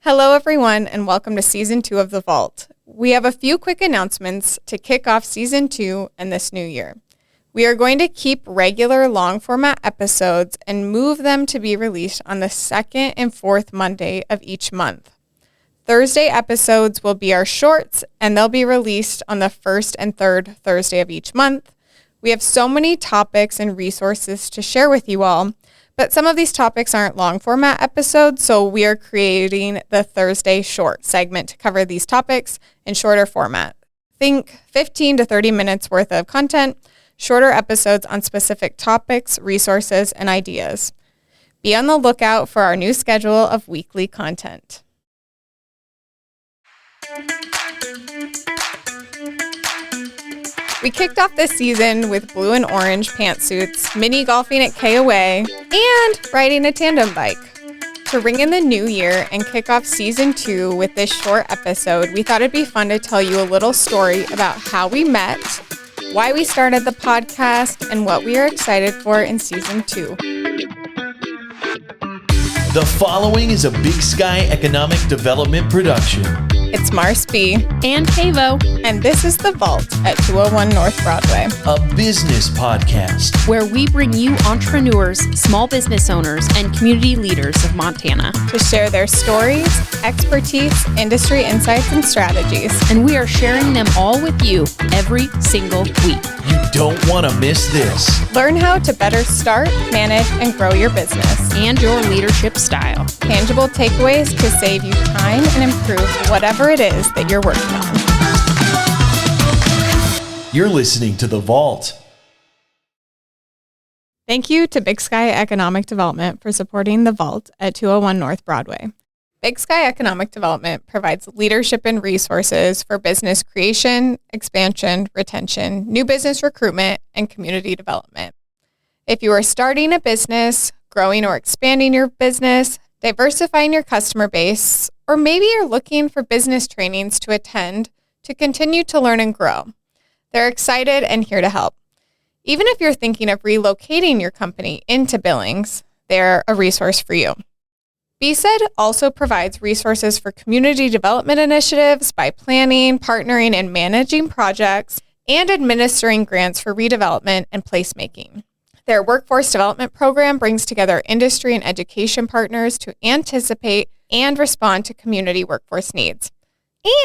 Hello, everyone, and welcome to Season 2 of The Vault. We have a few quick announcements to kick off Season 2 and this new year. We are going to keep regular long-format episodes and move them to be released on the second and fourth Monday of each month. Thursday episodes will be our shorts, and they'll be released on the first and third Thursday of each month. We have so many topics and resources to share with you all, but some of these topics aren't long format episodes, so we are creating the Thursday short segment to cover these topics in shorter format. Think 15 to 30 minutes worth of content, shorter episodes on specific topics, resources, and ideas. Be on the lookout for our new schedule of weekly content. We kicked off this season with blue and orange pantsuits, mini golfing at KOA, and riding a tandem bike. To ring in the new year and kick off Season 2 with this short episode, we thought it'd be fun to tell you a little story about how we met, why we started the podcast, and what we are excited for in Season 2. The following is a Big Sky Economic Development production. It's Mars B. And Kavo. And this is The Vault at 201 North Broadway. A business podcast. Where we bring you entrepreneurs, small business owners, and community leaders of Montana. To share their stories, expertise, industry insights, and strategies. And we are sharing them all with you every single week. You don't want to miss this. Learn how to better start, manage, and grow your business. And your leadership style. Tangible takeaways to save you time and improve whatever it is that you're working on. You're listening to The Vault. Thank you to Big Sky Economic Development for supporting The Vault at 201 North Broadway. Big Sky Economic Development provides leadership and resources for business creation, expansion, retention, new business recruitment, and community development. If you are starting a business, growing or expanding your business, diversifying your customer base, or maybe you're looking for business trainings to attend to continue to learn and grow, they're excited and here to help. Even if you're thinking of relocating your company into Billings, they're a resource for you. BSED also provides resources for community development initiatives by planning, partnering, and managing projects and administering grants for redevelopment and placemaking. Their workforce development program brings together industry and education partners to anticipate and respond to community workforce needs.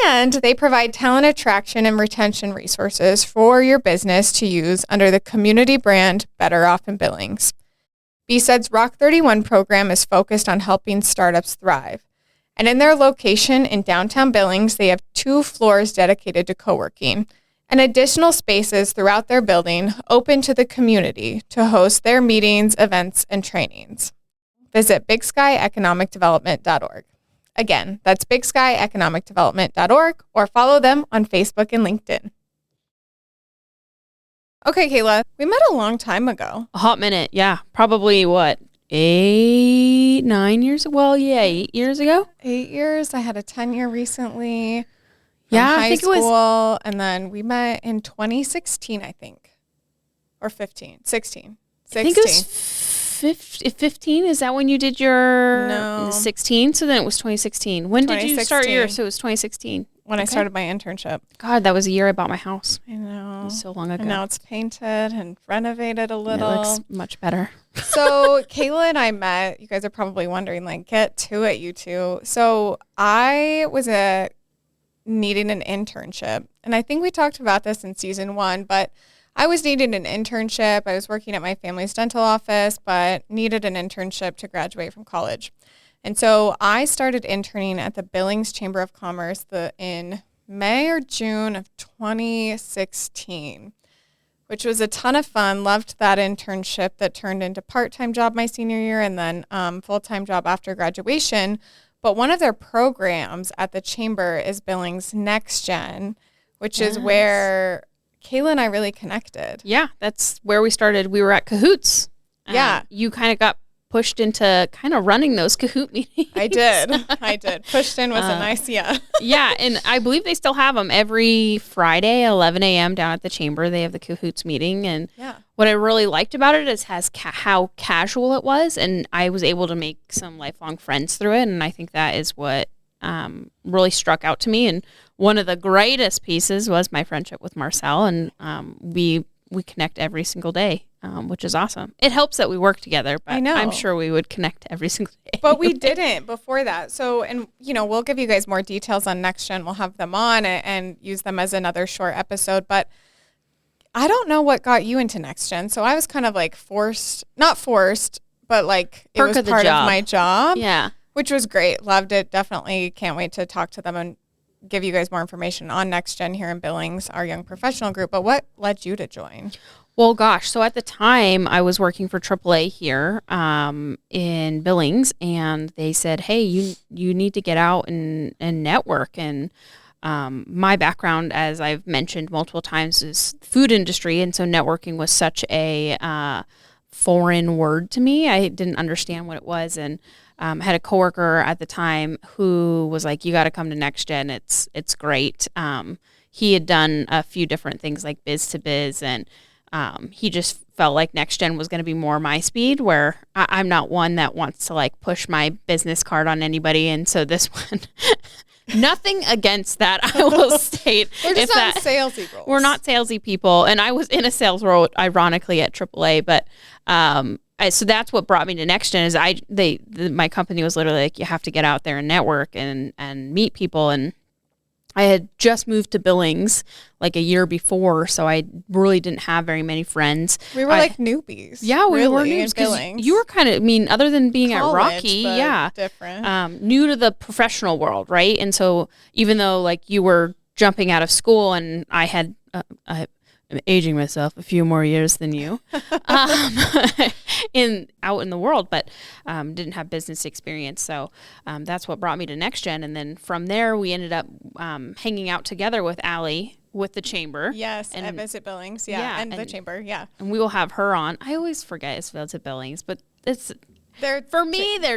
And they provide talent attraction and retention resources for your business to use under the community brand Better Off in Billings. BSED's Rock 31 program is focused on helping startups thrive. And in their location in downtown Billings, they have 2 floors dedicated to co-working and additional spaces throughout their building open to the community to host their meetings, events, and trainings. Visit bigskyeconomicdevelopment.org. Again, that's bigskyeconomicdevelopment.org, or follow them on Facebook and LinkedIn. Okay, Kayla, we met a long time ago. A hot minute, yeah. Probably, 8, 9 years? Well, yeah, 8 years ago. 8 years. I had a 10-year recently. Yeah, I think it was. And then we met in 2016, I think. Or 15. 16. I think it was 15. Is that when you did your... No. 16? So then it was 2016. When did you start yours? So it was 2016. When I started my internship. God, that was the year I bought my house. I know. It was so long ago. And now it's painted and renovated a little. It looks much better. So Kayla and I met. You guys are probably wondering, get to it, you two. So I was needing an internship. And I think we talked about this in Season 1, but I was needing an internship. I was working at my family's dental office, but needed an internship to graduate from college. And so I started interning at the Billings Chamber of Commerce in May or June of 2016, which was a ton of fun. Loved that internship that turned into part-time job my senior year and then full-time job after graduation. But one of their programs at the Chamber is Billings Next Gen, which is where Kayla and I really connected. Yeah, that's where we started. We were at Cahoots. Yeah. You kind of got pushed into kind of running those Kahoot meetings. I did. Pushed in was a nice, yeah. Yeah, and I believe they still have them every Friday at 11 a.m. down at the Chamber. They have the Cahoots meeting. And what I really liked about it is how casual it was. And I was able to make some lifelong friends through it. And I think that is what really struck out to me. And one of the greatest pieces was my friendship with Marcell, and we connect every single day, which is awesome. It helps that we work together, but I'm sure we would connect every single day. But we didn't before that. So, and we'll give you guys more details on Next Gen. We'll have them on and use them as another short episode. But I don't know what got you into Next Gen. So I was kind of like not forced, but like it was part of my job. Yeah. Which was great. Loved it. Definitely can't wait to talk to them and give you guys more information on Next Gen here in Billings, our young professional group. But what led you to join? Well, gosh, so at the time I was working for AAA here in Billings, and they said, hey, you need to get out and network. And my background, as I've mentioned multiple times, is food industry, and so networking was such a foreign word to me. I didn't understand what it was, and had a coworker at the time who was like, you got to come to Next Gen. It's great. He had done a few different things like biz to biz, and he just felt like Next Gen was going to be more my speed, where I'm not one that wants to like push my business card on anybody. And so this one, nothing against that, I will state. We're just not salesy roles. We're not salesy people. And I was in a sales role, ironically, at AAA, but so that's what brought me to Next Gen. Is my company was literally like, you have to get out there and network and meet people. And I had just moved to Billings like a year before, so I really didn't have very many friends. We were like newbies. Yeah, we were noobs. You were kind of, other than being college, at Rocky, different. New to the professional world, right? And so even though like you were jumping out of school, and I had, I'm aging myself a few more years than you, out in the world, but didn't have business experience. So that's what brought me to Next Gen. And then from there, we ended up hanging out together with Allie with the Chamber. Yes, at Visit Billings. And the Chamber. Yeah. And we will have her on. I always forget it's Visit Billings, but they're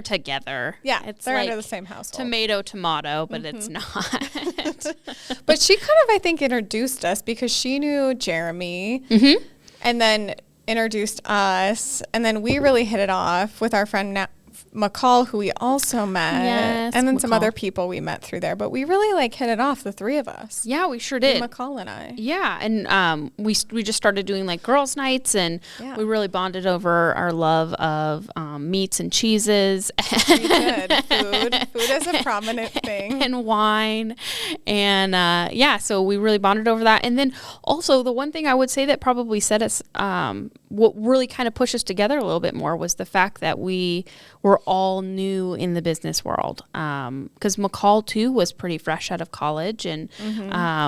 together. Yeah, they're like under the same household. Tomato, but it's not. But she kind of, I think, introduced us because she knew Jeremy, and then introduced us, and then we really hit it off with our friend McCall, who we also met, and then some other people we met through there. But we really like hit it off, the three of us. Yeah, we sure did. McCall and I. Yeah, and we just started doing like girls' nights, and we really bonded over our love of meats and cheeses. We did. Food is a prominent thing. And wine. And so we really bonded over that. And then also the one thing I would say that probably set us, what really kind of pushed us together a little bit more was the fact that we were all new in the business world. Because McCall too was pretty fresh out of college, and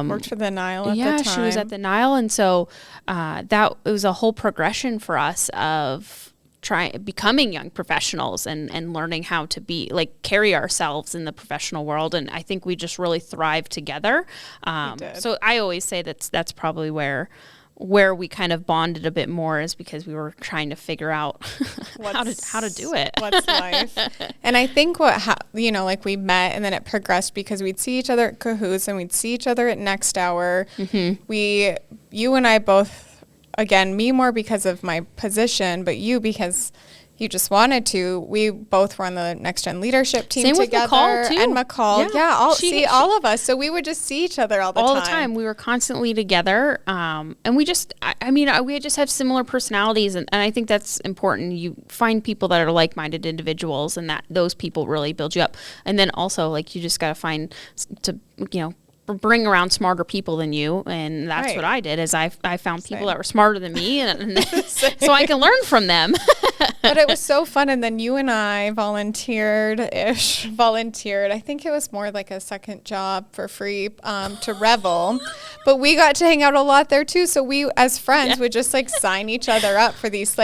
worked for the Nile at the time. Yeah, she was at the Nile, and so it was a whole progression for us of becoming young professionals and learning how to carry ourselves in the professional world. And I think we just really thrived together. So I always say that's probably where we kind of bonded a bit more, is because we were trying to figure out how to do it. What's life? And I think we met, and then it progressed because we'd see each other at Cahoots, and we'd see each other at Next Hour. You and I both, again, me more because of my position, but you because you just wanted to. We both were on the Next Gen leadership team Same together. With McCall too. And McCall. All of us. So we would just see each other all the time. We were constantly together. And we just, we just have similar personalities. And I think that's important. You find people that are like-minded individuals, and that those people really build you up. And then also, you just got to find bring around smarter people than you, and that's what I did. Is I found people that were smarter than me, and so I can learn from them. But it was so fun. And then you and I volunteered. I think it was more like a second job for free to Revel, but we got to hang out a lot there too. So we, as friends, would just sign each other up for these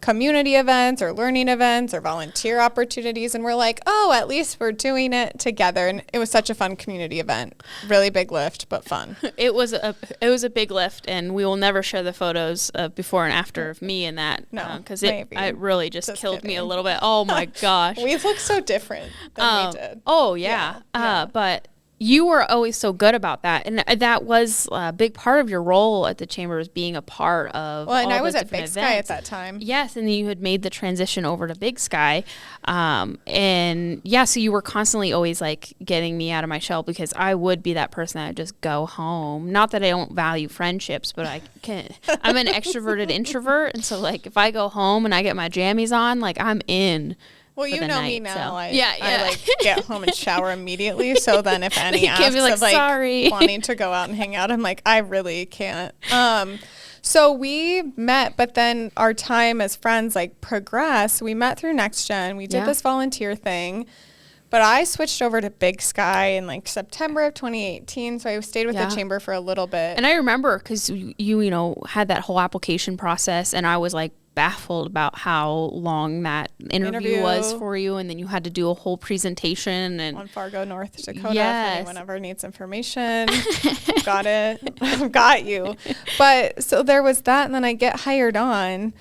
community events or learning events or volunteer opportunities, and we're like, oh, at least we're doing it together. And it was such a fun community event. Really big lift, but fun. It was a big lift, and we will never share the photos of before and after of me and that. No, because it really just killed me a little bit. Oh my gosh, we look so different than we did. Oh yeah. But you were always so good about that. And that was a big part of your role at the chamber, was being a part of Well, and all I was those at different Big Sky at events. that time. Yes, and then you had made the transition over to Big Sky. And yeah, so you were constantly always like getting me out of my shell, because I would be that person that would just go home. Not that I don't value friendships, but I'm an extroverted introvert. And so like if I go home and I get my jammies on, like I'm in. Well, you know me night, now. so. I like get home and shower immediately. So then if any You can't asks be like, of like sorry. wanting to go out and hang out, I'm like, I really can't. So we met, but then our time as friends like progressed. We met through Next Gen. We did this volunteer thing, but I switched over to Big Sky in like September of 2018. So I stayed with the chamber for a little bit. And I remember because you know, had that whole application process, and I was like baffled about how long that interview was for you, and then you had to do a whole presentation and on Fargo, North Dakota. If anyone ever needs information, got it. Got you. But so there was that, and then I get hired on,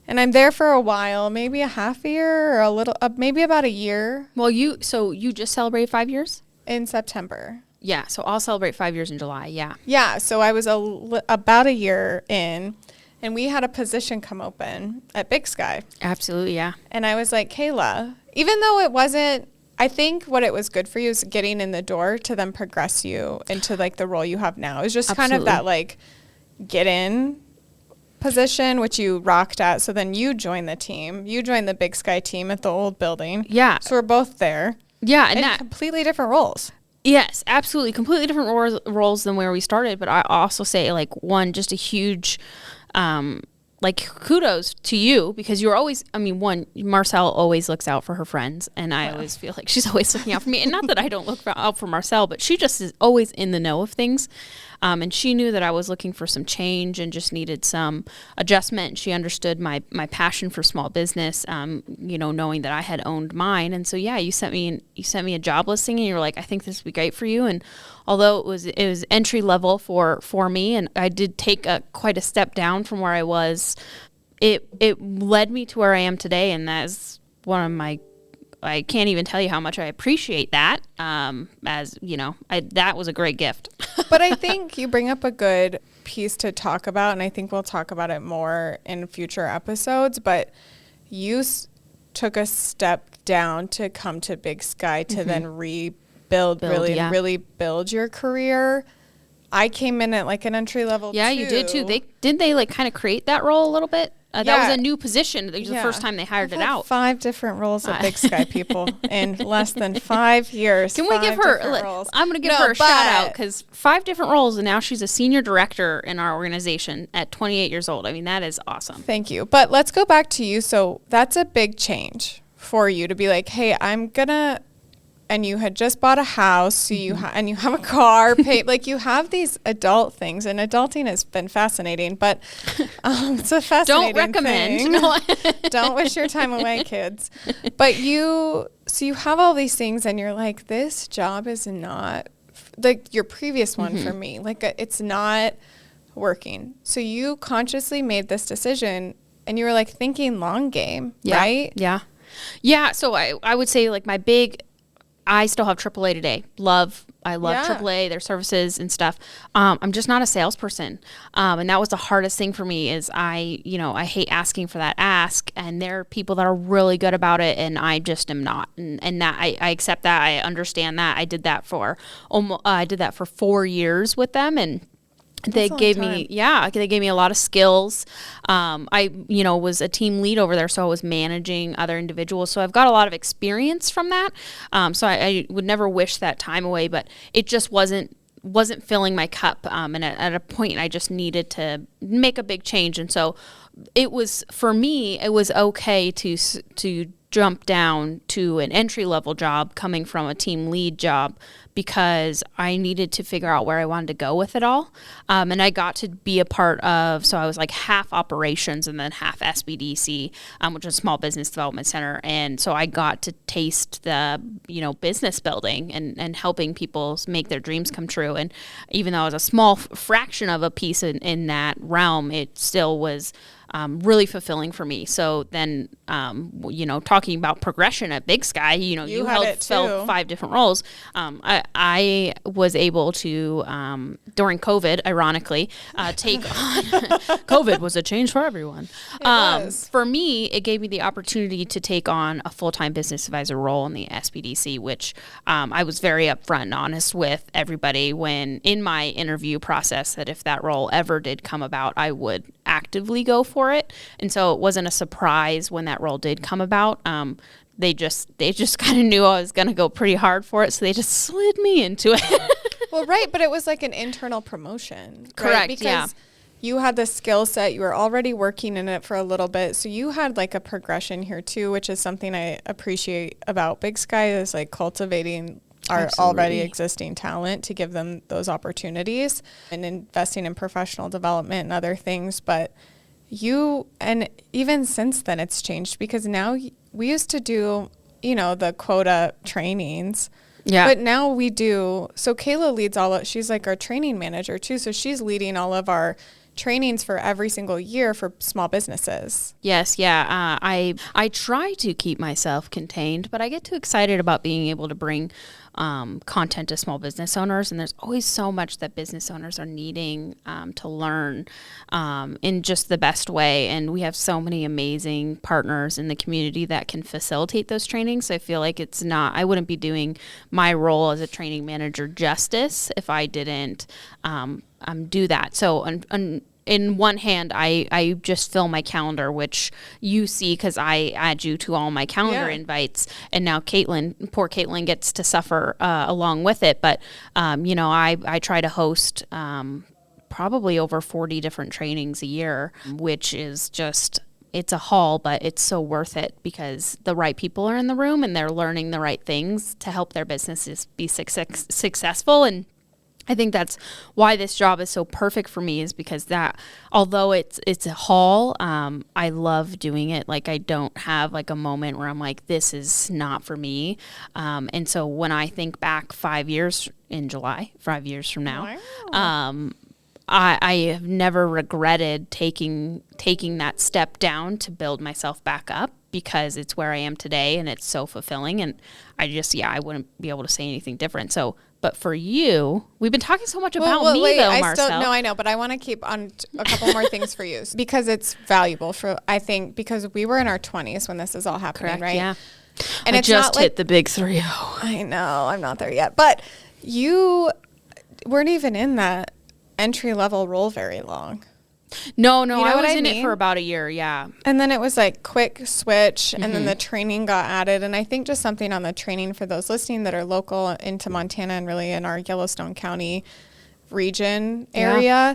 and I'm there for a while, maybe a half a year or a little, maybe about a year. Well, you just celebrated 5 years in September. Yeah, so I'll celebrate 5 years in July. Yeah, so I was about a year in. And we had a position come open at Big Sky. Absolutely, yeah. And I was like, Kayla, even though it wasn't, I think what it was good for you is getting in the door to then progress you into like the role you have now. It was just kind of that like get in position, which you rocked at. So then you joined the team. You joined the Big Sky team at the old building. Yeah. So we're both there. Yeah. And that completely different roles. Yes, absolutely. Completely different roles than where we started. But I also say like just a huge... like kudos to you, because you're always, Marcell always looks out for her friends, and I always feel like she's always looking out for me. And not that I don't look out for Marcell, but she just is always in the know of things. And she knew that I was looking for some change and just needed some adjustment. She understood my passion for small business, knowing that I had owned mine. And so, yeah, you sent me a job listing, and you were like, I think this would be great for you. And although it was entry level for me, and I did take quite a step down from where I was, it led me to where I am today. And that's one of my, I can't even tell you how much I appreciate that. As you know, that was a great gift. But I think you bring up a good piece to talk about, and I think we'll talk about it more in future episodes. But you took a step down to come to Big Sky to then really build your career. I came in at like an entry level. Yeah, you did too. Didn't they like kind of create that role a little bit? That was a new position. It was the first time they hired it out. 5 different roles at Big Sky, people, in less than 5 years. Can we give her? I'm going to give her a shout out, because 5 different roles, and now she's a senior director in our organization at 28 years old. I mean, that is awesome. Thank you. But let's go back to you. So that's a big change for you to be like, hey, I'm gonna. And you had just bought a house, so you have a car, like you have these adult things, and adulting has been fascinating, but it's a fascinating Don't recommend. thing. No. Don't wish your time away, kids. But you have all these things, and you're like, this job is not like your previous one for me. Like it's not working. So you consciously made this decision, and you were like thinking long game, right? Yeah. Yeah. So I would say like I still have AAA today. I love AAA, their services and stuff. I'm just not a salesperson. And that was the hardest thing for me is I hate asking for that ask, and there are people that are really good about it, and I just am not. And that I accept that. I understand that. I did that for 4 years with them, and they gave me a lot of skills. I was a team lead over there, so I was managing other individuals. So I've got a lot of experience from that. So I would never wish that time away, but it just wasn't filling my cup. And at a point I just needed to make a big change. And so it was okay to jump down to an entry-level job coming from a team lead job, because I needed to figure out where I wanted to go with it all. And I got to be a part of, so I was like half operations and then half SBDC, which is a small business development center. And so I got to taste the, business building and helping people make their dreams come true. And even though I was a small fraction of a piece in that realm, it still was really fulfilling for me. So then, talking about progression at Big Sky, you held 5 different roles. I was able to, during COVID, ironically, take on, COVID was a change for everyone. For me, it gave me the opportunity to take on a full-time business advisor role in the SBDC, which I was very upfront and honest with everybody when in my interview process that if that role ever did come about, I would actively go for it. And so it wasn't a surprise when that role did come about. They just kind of knew I was going to go pretty hard for it, so they just slid me into it. Well, right, but it was like an internal promotion. Correct, right? Because you had the skill set, you were already working in it for a little bit, so you had like a progression here too, which is something I appreciate about Big Sky, is like cultivating our already existing talent to give them those opportunities and investing in professional development and other things. But and even since then it's changed, because now we used to do, the quota trainings. Yeah. But now we do. So Kayla leads she's like our training manager too. So she's leading all of our trainings for every single year for small businesses. Yes, yeah. I try to keep myself contained, but I get too excited about being able to bring content to small business owners, and there's always so much that business owners are needing to learn in just the best way. And we have so many amazing partners in the community that can facilitate those trainings. So I feel like I wouldn't be doing my role as a training manager justice if I didn't do that. So in one hand, I just fill my calendar, which you see because I add you to all my calendar invites. And now poor Caitlin gets to suffer along with it. But, I try to host probably over 40 different trainings a year, which is just, it's a haul, but it's so worth it because the right people are in the room and they're learning the right things to help their businesses be successful. And I think that's why this job is so perfect for me, is because that, although it's a haul, I love doing it. Like I don't have like a moment where I'm like, this is not for me. And so when I think back 5 years in July, 5 years from now, I have never regretted taking that step down to build myself back up, because it's where I am today and it's so fulfilling. And I wouldn't be able to say anything different. So, but for you, we've been talking so much about me, though, Marcell. I know, but I want to keep on a couple more things for you, because it's valuable because we were in our 20s when this is all happening, correct, right? Yeah. And I just hit the big 3-0. I know, I'm not there yet, but you weren't even in that entry-level role very long. No, I was in it for about a year, yeah. And then it was like quick switch, and then the training got added. And I think just something on the training for those listening that are local into Montana and really in our Yellowstone County region area,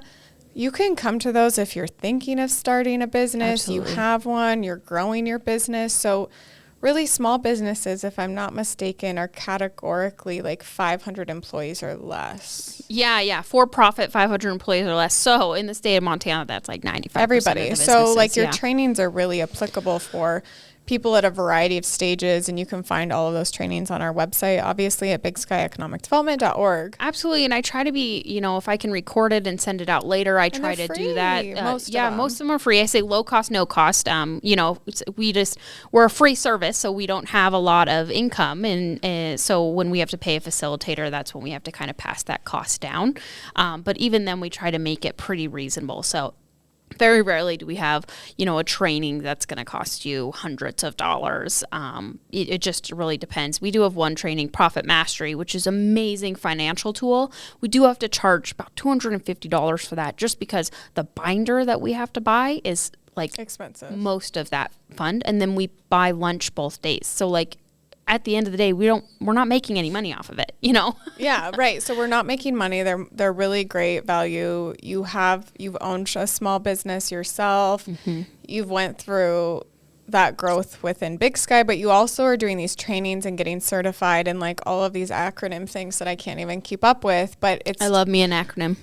you can come to those if you're thinking of starting a business, Absolutely. You have one, you're growing your business. So really small businesses, if I'm not mistaken, are categorically like 500 employees or less. Yeah. For-profit, 500 employees or less. So in the state of Montana, that's like 95% everybody. Of the so like your trainings are really applicable for people at a variety of stages, and you can find all of those trainings on our website, obviously at bigsky.economicdevelopment.org. Absolutely, and I try to be, if I can record it and send it out later, I try to do that. Most of them are free. I say low cost, no cost. We're a free service, so we don't have a lot of income, and so when we have to pay a facilitator, that's when we have to kind of pass that cost down. But even then, we try to make it pretty reasonable. So very rarely do we have, a training that's going to cost you hundreds of dollars. It just really depends. We do have one training, Profit Mastery, which is an amazing financial tool. We do have to charge about $250 for that, just because the binder that we have to buy is like expensive, most of that fund. And then we buy lunch both days. So like, at the end of the day, we're not making any money off of it, Yeah, right. So we're not making money. They're really great value. You've owned a small business yourself. Mm-hmm. You've went through that growth within Big Sky, but you also are doing these trainings and getting certified and like all of these acronym things that I can't even keep up with. But I love me an acronym.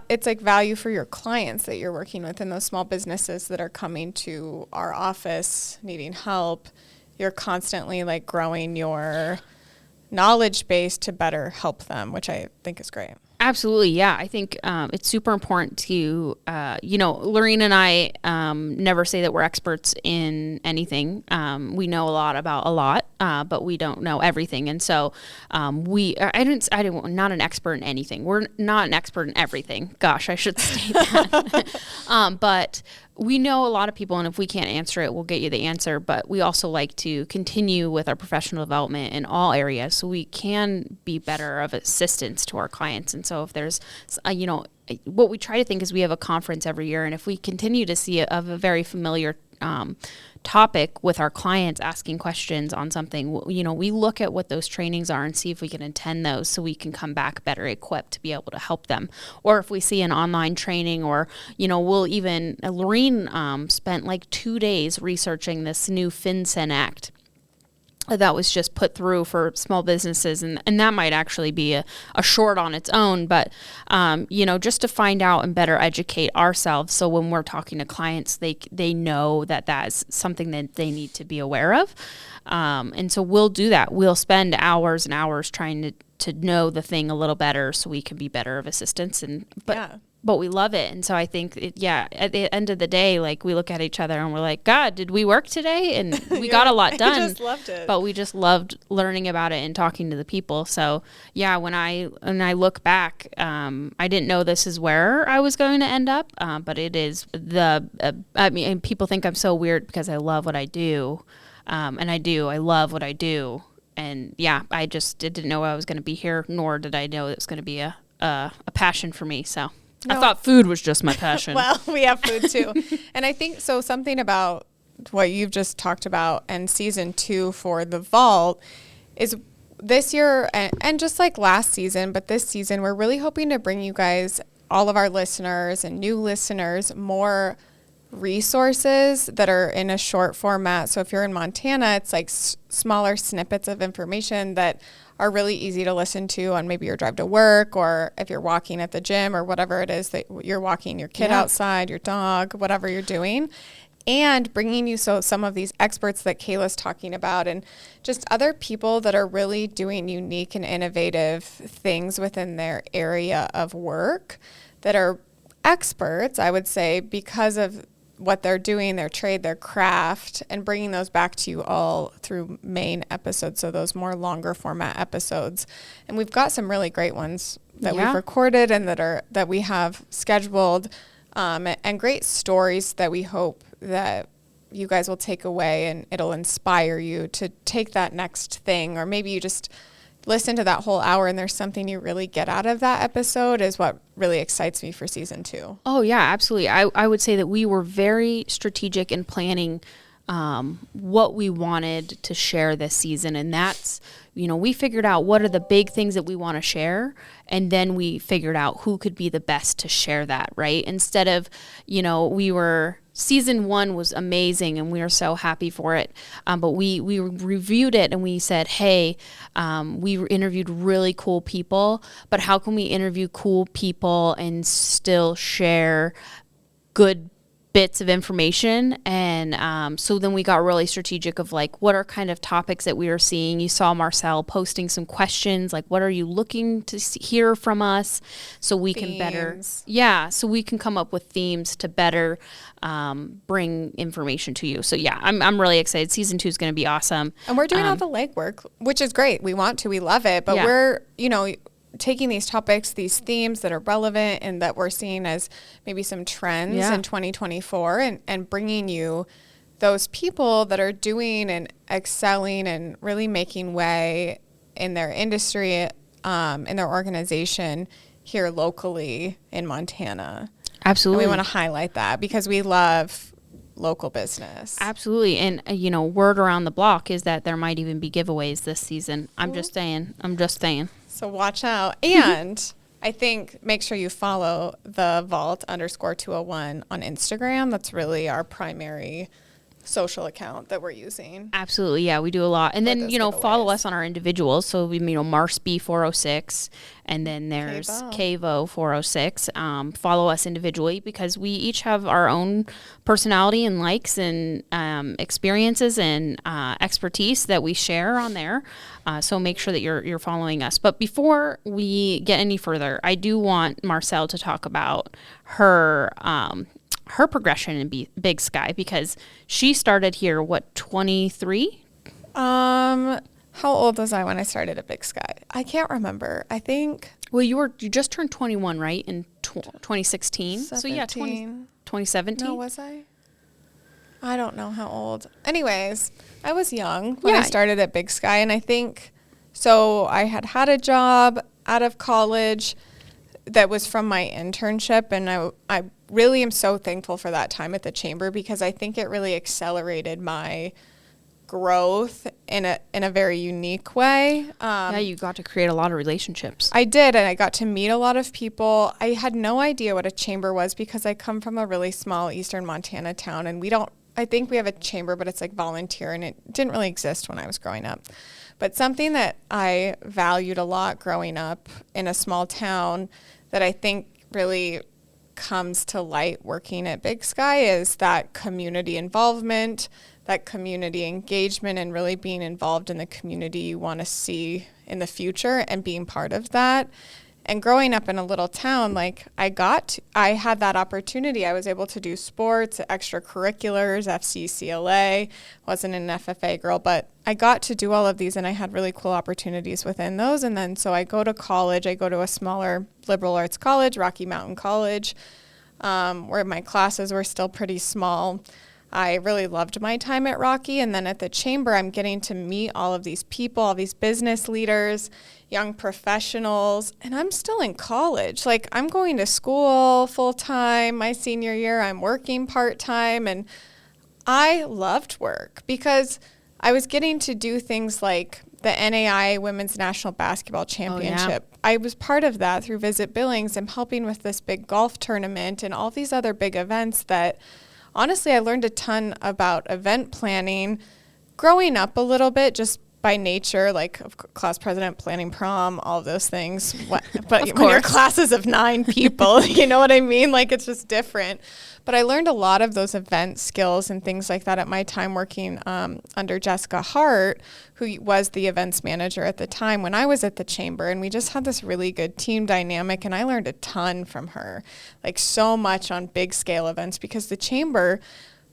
It's like value for your clients that you're working with in those small businesses that are coming to our office needing help. You're constantly like growing your knowledge base to better help them, which I think is great. Absolutely. Yeah. I think it's super important to, Lorene and I never say that we're experts in anything. We know a lot about a lot, but we don't know everything. And so not an expert in anything. We're not an expert in everything. Gosh, I should state that. But we know a lot of people, and if we can't answer it, we'll get you the answer. But we also like to continue with our professional development in all areas so we can be better of assistance to our clients. And so if there's, what we try to think is we have a conference every year, and if we continue to see a very familiar topic with our clients asking questions on something, we look at what those trainings are and see if we can attend those so we can come back better equipped to be able to help them. Or if we see an online training, or, Lorene spent like 2 days researching this new FinCEN Act that was just put through for small businesses. And that might actually be a short on its own, but, just to find out and better educate ourselves. So when we're talking to clients, they know that is something that they need to be aware of. And so we'll do that. We'll spend hours and hours trying to know the thing a little better so we can be better of assistance. But we love it. And so I think, at the end of the day, like, we look at each other and we're like, God, did we work today? And we got a lot done. I just loved it. But we just loved learning about it and talking to the people. So, when I look back, I didn't know this is where I was going to end up. But it is people think I'm so weird because I love what I do. And I do. I love what I do. And, I just didn't know I was going to be here, nor did I know it was going to be a passion for me. So. No. I thought food was just my passion. Well, we have food too. And I think so something about what you've just talked about and season 2 for the Vault is this year, and just like last season, but this season, we're really hoping to bring you guys, all of our listeners and new listeners, more resources that are in a short format. So if you're in Montana, it's like smaller snippets of information that are really easy to listen to on maybe your drive to work, or if you're walking at the gym, or whatever it is that you're walking your kid outside, your dog, whatever you're doing, and bringing you some of these experts that Kayla's talking about, and just other people that are really doing unique and innovative things within their area of work that are experts, I would say, because of what they're doing, their trade, their craft, and bringing those back to you all through main episodes. So those more longer format episodes. And we've got some really great ones that we've recorded and that we have scheduled, and great stories that we hope that you guys will take away, and it'll inspire you to take that next thing, or maybe you just listen to that whole hour and there's something you really get out of that episode, is what really excites me for season 2. Oh yeah, absolutely. I would say that we were very strategic in planning what we wanted to share this season. And that's, we figured out what are the big things that we want to share. And then we figured out who could be the best to share that, right? Instead of, season 1 was amazing and we were so happy for it. But we reviewed it and we said, hey, we interviewed really cool people, but how can we interview cool people and still share good bits of information? And so then we got really strategic of like, what are kind of topics that we are seeing? You saw Marcell posting some questions, like, what are you looking to hear from us? So we can better, so we can come up with themes to better bring information to you. So I'm really excited. Season 2 is going to be awesome. And we're doing all the legwork, which is great. We love it, but we're, taking these topics, these themes that are relevant and that we're seeing as maybe some trends in 2024, and bringing you those people that are doing and excelling and really making way in their industry, in their organization here locally in Montana. Absolutely. And we want to highlight that because we love local business. Absolutely. And, word around the block is that there might even be giveaways this season. I'm just saying. So watch out. And I think make sure you follow the Vault _201 on Instagram. That's really our primary social account that we're using. Absolutely. Yeah, we do a lot. And then, those follow giveaways. us on our individuals. So, Marsby 406, and then there's Kavo 406. Follow us individually because we each have our own personality and likes and experiences and expertise that we share on there. So make sure that you're following us. But before we get any further, I do want Marcell to talk about her progression in Big Sky, because she started here, 23? How old was I when I started at Big Sky? I can't remember. I think. Well, you just turned 21, right? In 2016. 17. So yeah, 2017. No, was I? I don't know how old. Anyways, I was young when I started at Big Sky, and I think so. I had a job out of college that was from my internship, and I really am so thankful for that time at the chamber, because I think it really accelerated my growth in a very unique way. You got to create a lot of relationships. I did, and I got to meet a lot of people. I had no idea what a chamber was because I come from a really small eastern Montana town, and I think we have a chamber, but it's like volunteer, and it didn't really exist when I was growing up. But something that I valued a lot growing up in a small town that I think really comes to light working at Big Sky is that community involvement, that community engagement, and really being involved in the community you want to see in the future and being part of that. And growing up in a little town, like I had that opportunity. I was able to do sports, extracurriculars, FCCLA, wasn't an FFA girl, but I got to do all of these, and I had really cool opportunities within those. And then so I go to college. I go to a smaller liberal arts college, Rocky Mountain College, where my classes were still pretty small. I really loved my time at Rocky. And then at the chamber, I'm getting to meet all of these people, all these business leaders, young professionals, and I'm still in college. Like, I'm going to school full time. My senior year, I'm working part time, and I loved work because I was getting to do things like the NAI Women's National Basketball Championship. Oh, yeah. I was part of that through Visit Billings and helping with this big golf tournament and all these other big events that, honestly, I learned a ton about event planning growing up a little bit, just by nature, like class president, planning prom, all of those things. But when your class is of 9 people, you know what I mean? Like, it's just different. But I learned a lot of those event skills and things like that at my time working under Jessica Hart, who was the events manager at the time when I was at the chamber. And we just had this really good team dynamic, and I learned a ton from her, like so much on big scale events, because the chamber,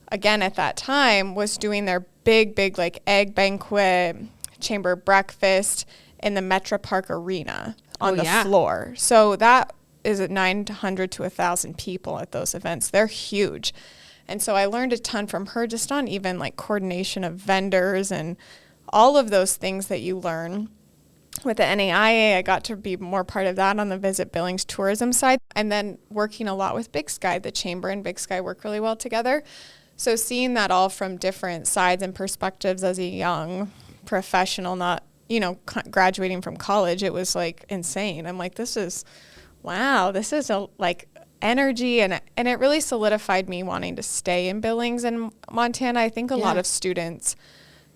again, at that time was doing their big like egg banquet, chamber breakfast in the Metro Park Arena on the floor. So that is at 900 to 1,000 people at those events. They're huge. And so I learned a ton from her just on even like coordination of vendors and all of those things that you learn. With the NAIA, I got to be more part of that on the Visit Billings tourism side. And then working a lot with Big Sky, the chamber and Big Sky work really well together. So seeing that all from different sides and perspectives as a young professional, not, graduating from college, it was like insane. I'm like, this is a like energy, and it really solidified me wanting to stay in Billings and Montana. I think a lot of students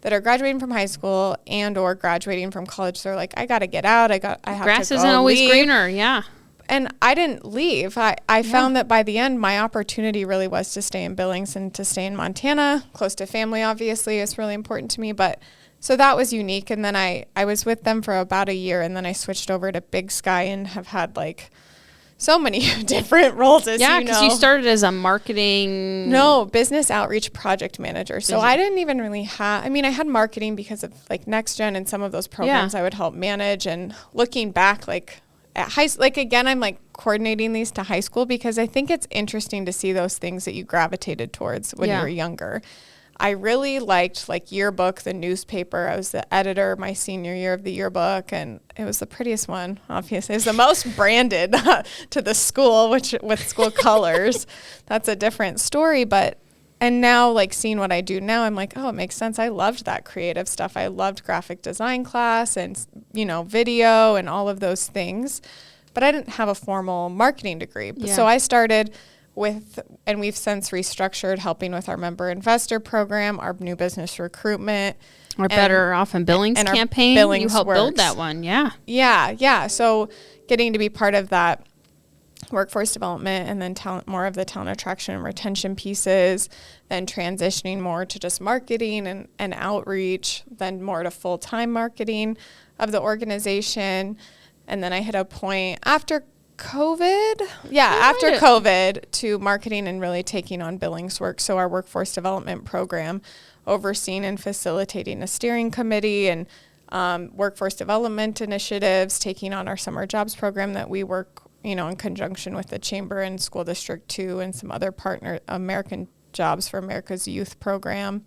that are graduating from high school and or graduating from college, they're like, I got to get out. I have Grass to go isn't always leave. greener. Yeah. And I didn't leave. I found that by the end, my opportunity really was to stay in Billings and to stay in Montana, close to family, obviously, is really important to me. But so that was unique. And then I was with them for about a year, and then I switched over to Big Sky and have had like so many different roles, as because you started as a marketing... No, business outreach project manager. So I didn't even really have... I mean, I had marketing because of like Next Gen and some of those programs I would help manage. And looking back, like at again, I'm like coordinating these to high school because I think it's interesting to see those things that you gravitated towards when you were younger. I really liked like yearbook, the newspaper. I was the editor my senior year of the yearbook, and it was the prettiest one, obviously. It was the most branded to the school, which with school colors. That's a different story. And now, like seeing what I do now, I'm like, oh, it makes sense. I loved that creative stuff. I loved graphic design class and, video and all of those things. But I didn't have a formal marketing degree. So I started and we've since restructured, helping with our member investor program, our new business recruitment, our Better Off in Billings and campaign. Billings you helped build that one. Yeah. So getting to be part of that workforce development, and then more of the talent attraction and retention pieces, then transitioning more to just marketing and outreach, then more to full-time marketing of the organization. And then I hit a point after COVID to marketing and really taking on Billings work. So our workforce development program, overseeing and facilitating a steering committee and workforce development initiatives, taking on our summer jobs program that we work, in conjunction with the Chamber and School District 2 and some other partner, American Jobs for America's Youth program.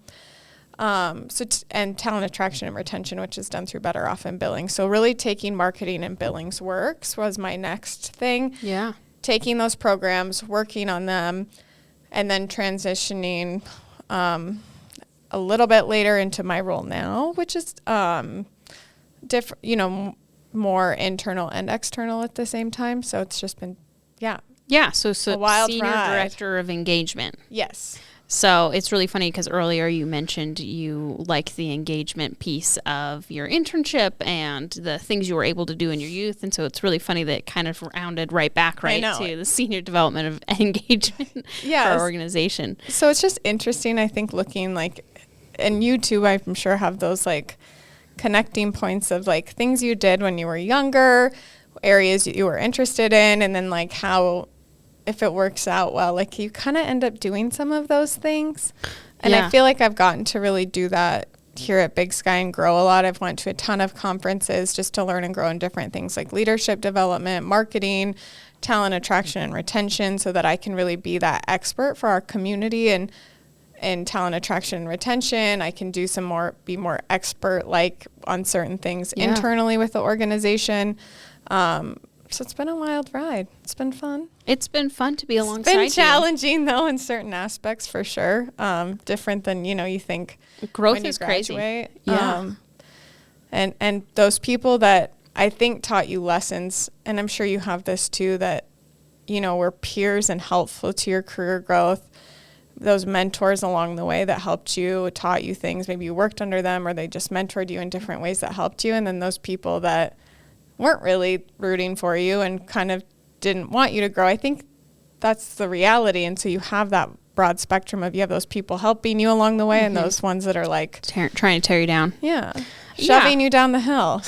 And talent attraction and retention, which is done through Better Off in Billings. So really taking marketing and Billings works was my next thing. Yeah. Taking those programs, working on them, and then transitioning a little bit later into my role now, which is different, more internal and external at the same time. So it's just been, Yeah, so a wild Senior ride. Director of Engagement. Yes. So it's really funny because earlier you mentioned you like the engagement piece of your internship and the things you were able to do in your youth. And so it's really funny that it kind of rounded right back to the senior development of engagement for our organization. So it's just interesting, I think, looking and you too, I'm sure, have those connecting points of things you did when you were younger, areas you were interested in, and then how, if it works out well, you kind of end up doing some of those things. And I feel like I've gotten to really do that here at Big Sky and grow a lot. I've went to a ton of conferences just to learn and grow in different things like leadership development, marketing, talent attraction and retention, so that I can really be that expert for our community and talent attraction and retention. I can do be more expert on certain things internally with the organization. So it's been a wild ride. It's been fun. It's been fun to be alongside you. It's been challenging, though, in certain aspects, for sure. Different than, you think. Growth is crazy. Yeah. And those people that I think taught you lessons, and I'm sure you have this too, that, were peers and helpful to your career growth. Those mentors along the way that helped you, taught you things. Maybe you worked under them, or they just mentored you in different ways that helped you. And then those people that weren't really rooting for you and kind of didn't want you to grow. I think that's the reality. And so you have that broad spectrum of, you have those people helping you along the way, and those ones that are trying to tear you down. Yeah. Shoving you down the hill,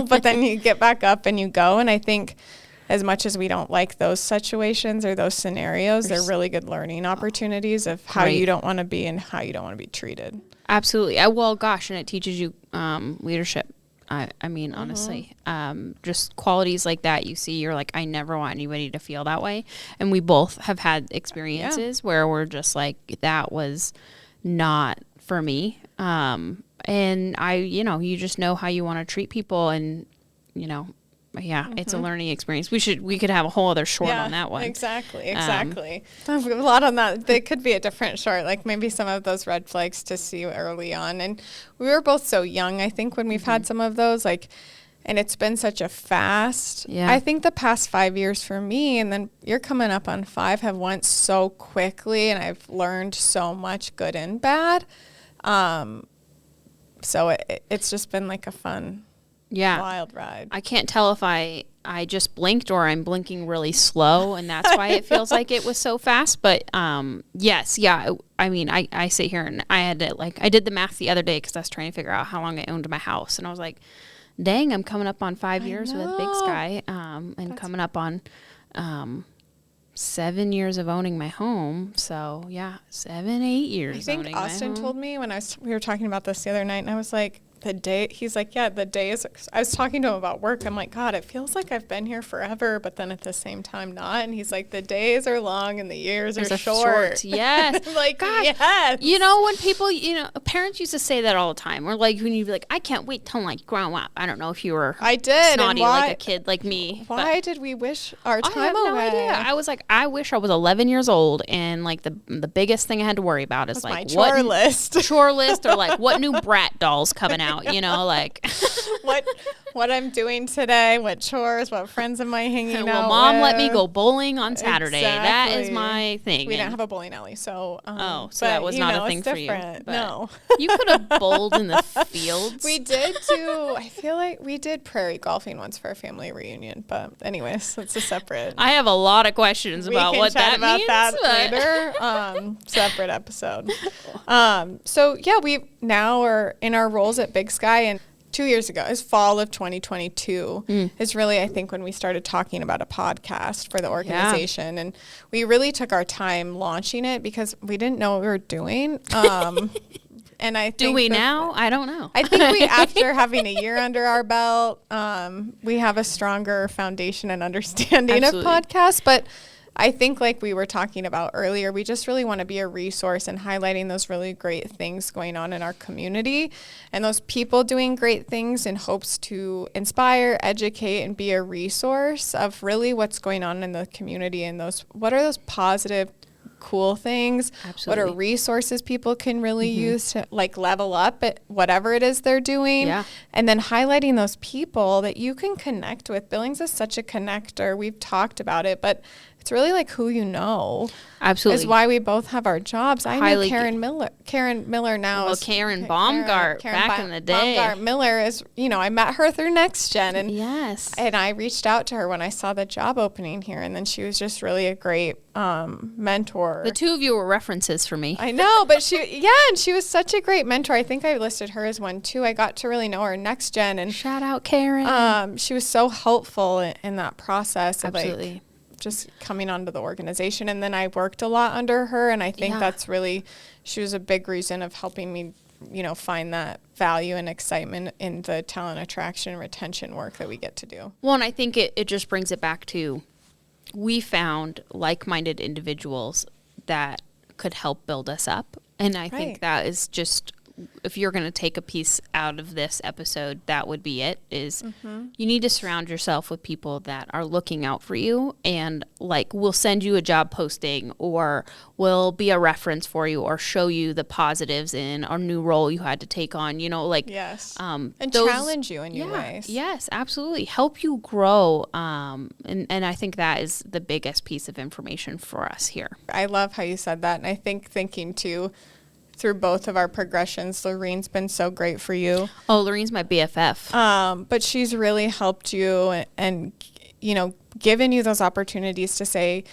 but then you get back up and you go. And I think as much as we don't like those situations or those scenarios, they're really good learning opportunities of how you don't want to be and how you don't want to be treated. Absolutely. Well, gosh, and it teaches you leadership. I mean, honestly, just qualities like that you see, you're like, I never want anybody to feel that way. And we both have had experiences where we're just like, that was not for me. And you just know how you want to treat people, and, it's a learning experience. We could have a whole other short on that one. Exactly. A lot on that. They could be a different short, maybe some of those red flags to see early on. And we were both so young, I think, when we've had some of those, and it's been such a fast, I think the past 5 years for me, and then you're coming up on 5, have went so quickly, and I've learned so much, good and bad. So it's just been a fun, wild ride. I can't tell if I just blinked or I'm blinking really slow, and that's why it feels like it was so fast. But yes, I mean, I sit here and I had to I did the math the other day because I was trying to figure out how long I owned my house, and I was like, dang, I'm coming up on 5 years with Big Sky, and that's coming up on 7 years of owning my home. So 7, 8 years. I think Austin told me when we were talking about this the other night, and I was like, he's like, the days, I was talking to him about work. I'm like, God, it feels like I've been here forever, but then at the same time not. And he's like, the days are long and the years are short. Yes. Like, gosh, yes. When people, parents used to say that all the time. Or when you'd be like, I can't wait till grow up. I don't know if you were snotty like a kid like me. Why did we wish our time away? I have no idea. I was like, I wish I was 11 years old, and the biggest thing I had to worry about is my chore list. Chore list, or what new Brat doll's coming out. out, like. what I'm doing today, what chores, what friends am I hanging out Well, Mom with? let me go bowling on Saturday. Exactly. That is my thing. We didn't have a bowling alley, so. So that was not a thing for you. But no. You could have bowled in the fields. We did do, I feel like we did prairie golfing once for a family reunion, but anyways, it's a separate. I have a lot of questions about what that means. We can chat about that later. Separate episode. So yeah, we now are in our roles at Big Sky, and 2 years ago, is fall of 2022, is really, I think, when we started talking about a podcast for the organization. And we really took our time launching it because we didn't know what we were doing. And I think do we now? I don't know. I think we, after having a year under our belt, we have a stronger foundation and understanding of podcasts. But I think, like we were talking about earlier, we just really want to be a resource and highlighting those really great things going on in our community and those people doing great things in hopes to inspire, educate, and be a resource of really what's going on in the community and what are those positive, cool things. Absolutely. What are resources people can really use to like level up at whatever it is they're doing. Yeah. And then highlighting those people that you can connect with. Billings is such a connector. We've talked about it, but it's really like who you know. Absolutely. Is why we both have our jobs. I know Karen Miller now. Well, Karen Baumgart back in the day. Baumgart Miller is, I met her through Next Gen. And yes. And I reached out to her when I saw the job opening here. And then she was just really a great mentor. The two of you were references for me. I know, but and she was such a great mentor. I think I listed her as one too. I got to really know her Next Gen. And shout out Karen. She was so helpful in that process. Absolutely. Of just coming onto the organization. And then I worked a lot under her. And I think that's really, she was a big reason of helping me, find that value and excitement in the talent attraction and retention work that we get to do. Well, and I think it just brings it back to, we found like-minded individuals that could help build us up. And I think that is just, if you're going to take a piece out of this episode, that would be it, is you need to surround yourself with people that are looking out for you and like will send you a job posting or will be a reference for you or show you the positives in a new role you had to take on, yes. And challenge you in new ways. Yes, absolutely. Help you grow. And I think that is the biggest piece of information for us here. I love how you said that. And I think thinking too, through both of our progressions, Lorene's been so great for you. Oh, Lorene's my BFF. But she's really helped you and given you those opportunities to say,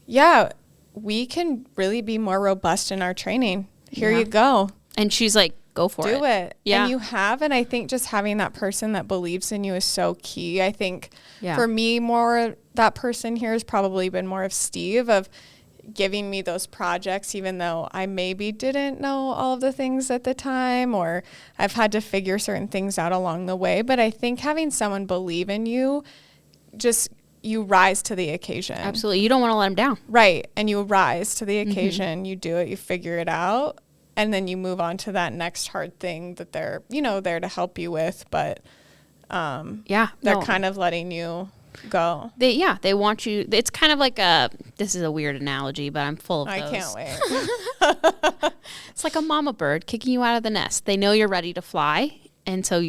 yeah, we can really be more robust in our training. Here you go. And she's like, go for it. Do it. Yeah. And you have, and I think just having that person that believes in you is so key. I think for me, more that person here has probably been more of Steve, of giving me those projects, even though I maybe didn't know all of the things at the time, or I've had to figure certain things out along the way. But I think having someone believe in you, you rise to the occasion. Absolutely. You don't want to let them down. Right. And you rise to the occasion, you do it, you figure it out, and then you move on to that next hard thing that they're, there to help you with. But they're kind of letting you go. They want you. It's kind of like this is a weird analogy, but I'm full of those. I can't wait. It's like a mama bird kicking you out of the nest. They know you're ready to fly, and so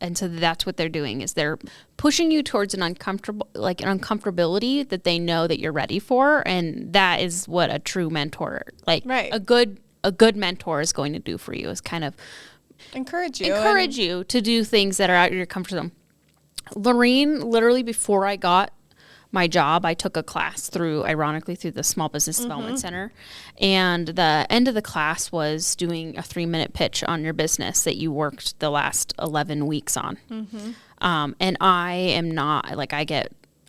that's what they're doing, is they're pushing you towards an uncomfortability that they know that you're ready for, and that is what a true mentor, a good mentor, is going to do for you, is kind of encourage you to do things that are out of your comfort zone. Lorene, literally before I got my job, I took a class ironically through the Small Business Development Center. And the end of the class was doing a 3-minute pitch on your business that you worked the last 11 weeks on. And I am not,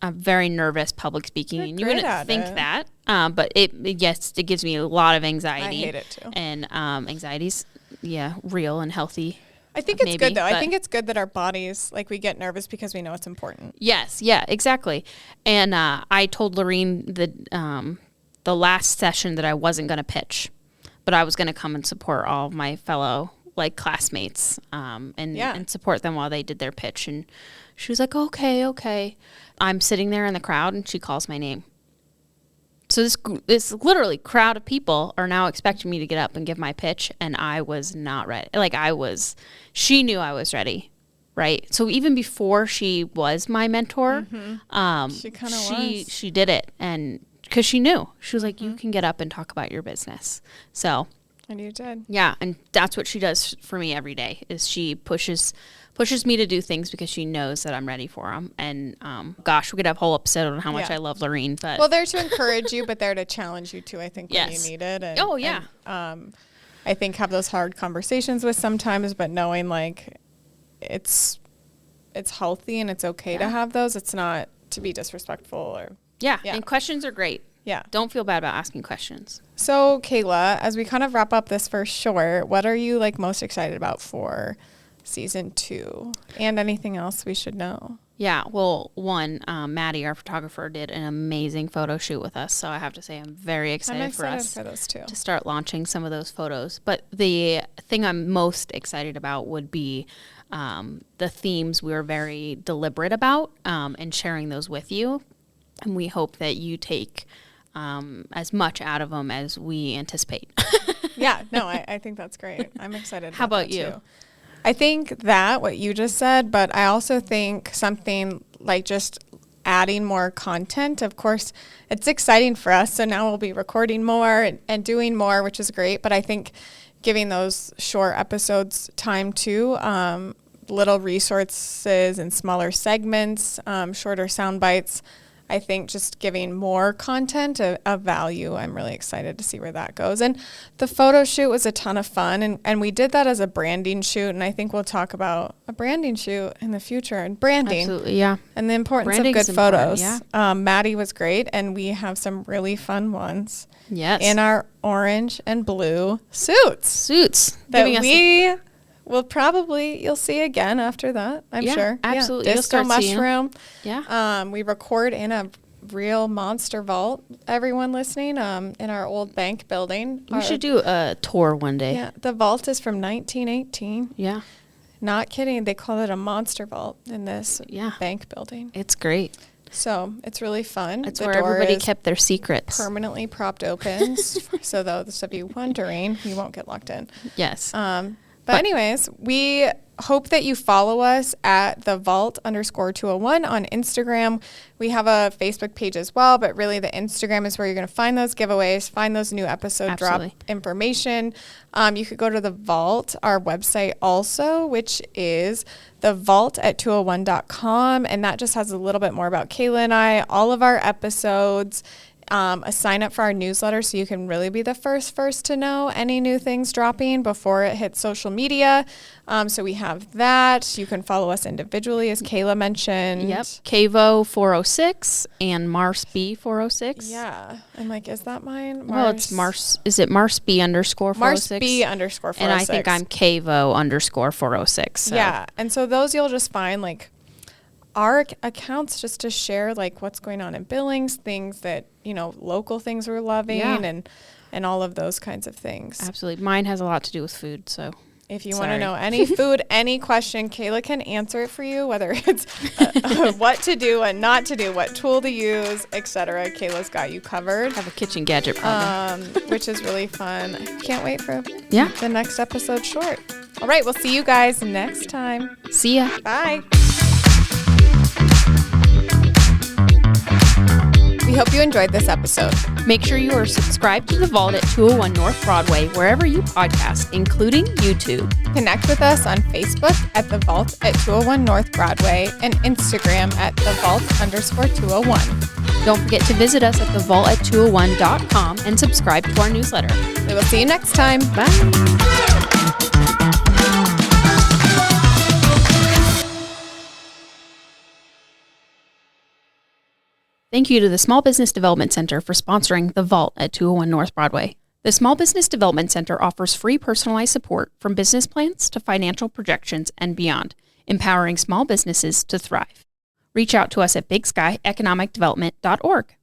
I'm very nervous public speaking. And you wouldn't think that, but it gives me a lot of anxiety. I hate it too. And anxiety's, real and healthy. I think it's good, though. I think it's good that our bodies, we get nervous because we know it's important. Yes, exactly. And I told Lorene the last session that I wasn't going to pitch, but I was going to come and support all of my fellow classmates and support them while they did their pitch. And she was like, okay. I'm sitting there in the crowd, and she calls my name. So this literally crowd of people are now expecting me to get up and give my pitch, and I was not ready. Like she knew I was ready, right? So even before she was my mentor, She kind of was. She did it, and because she knew, she was like, you can get up and talk about your business. So. And you did. Yeah, and that's what she does for me every day, is she pushes me to do things because she knows that I'm ready for them. And gosh, we could have a whole episode on how much I love Lorene. But well, they're to encourage you, but they're to challenge you too, I think, when you need it. And, I think have those hard conversations with sometimes, but knowing like it's healthy and it's okay to have those. It's not to be disrespectful or. Yeah, and questions are great. Yeah. Don't feel bad about asking questions. So, Kayla, as we kind of wrap up this first short, what are you like most excited about for season 2 and anything else we should know? Yeah, well, one, Maddie, our photographer, did an amazing photo shoot with us. So I have to say I'm very excited for us those too. to start launching some of those photos. But the thing I'm most excited about would be the themes we were very deliberate about and sharing those with you. And we hope that you take as much out of them as we anticipate. Yeah, no, I think that's great. I'm excited. How about that you? Too. I think that what you just said, but I also think something like just adding more content. Of course, it's exciting for us. So now we'll be recording more and doing more, which is great. But I think giving those short episodes time too, little resources and smaller segments, shorter sound bites. I think just giving more content of value. I'm really excited to see where that goes. And the photo shoot was a ton of fun. And we did that as a branding shoot. And I think we'll talk about a branding shoot in the future and branding. Absolutely, yeah. And the importance Branding of good photos. Yeah. Maddie was great. And we have some really fun ones. Yes. In our orange and blue suits. That you'll see again after that, I'm sure. Absolutely. Yeah. Disco mushroom. Yeah. We record in a real monster vault, everyone listening, in our old bank building. We should do a tour one day. Yeah. The vault is from 1918. Yeah. Not kidding. They call it a monster vault in this bank building. It's great. So it's really fun. It's where everybody kept their secrets. Permanently propped open. So those of you wondering, you won't get locked in. Yes. But anyways, we hope that you follow us at the vault_201 on Instagram. We have a Facebook page as well, but really the Instagram is where you're going to find those giveaways, find those new episode drop information. You could go to the Vault, our website also, which is thevault@201.com. And that just has a little bit more about Kayla and I, all of our episodes, a sign up for our newsletter so you can really be the first to know any new things dropping before it hits social media. So we have that. You can follow us individually, as Kayla mentioned. Yep. Kavo 406 and Mars B 406. Yeah. I'm like, is that mine? Well, it's Mars. Is it Mars B _406? Mars B _406. And I think I'm Kavo _406. So. Yeah. And so those you'll just find like our accounts just to share like what's going on in Billings, things that, local things we're loving and all of those kinds of things. Absolutely. Mine has a lot to do with food. So if you want to know any food, any question, Kayla can answer it for you, whether it's what to do and not to do, what tool to use, etc. Kayla's got you covered. Have a kitchen gadget problem. Which is really fun. Can't wait for the next episode short. All right. We'll see you guys next time. See ya. Bye. We hope you enjoyed this episode. Make sure you are subscribed to The Vault at 201 North Broadway wherever you podcast, including YouTube. Connect with us on Facebook at The Vault at 201 North Broadway and Instagram at thevault_201. Don't forget to visit us at thevault@201.com and subscribe to our newsletter. We will see you next time. Bye. Thank you to the Small Business Development Center for sponsoring The Vault at 201 North Broadway. The Small Business Development Center offers free personalized support from business plans to financial projections and beyond, empowering small businesses to thrive. Reach out to us at bigsky economic development.org.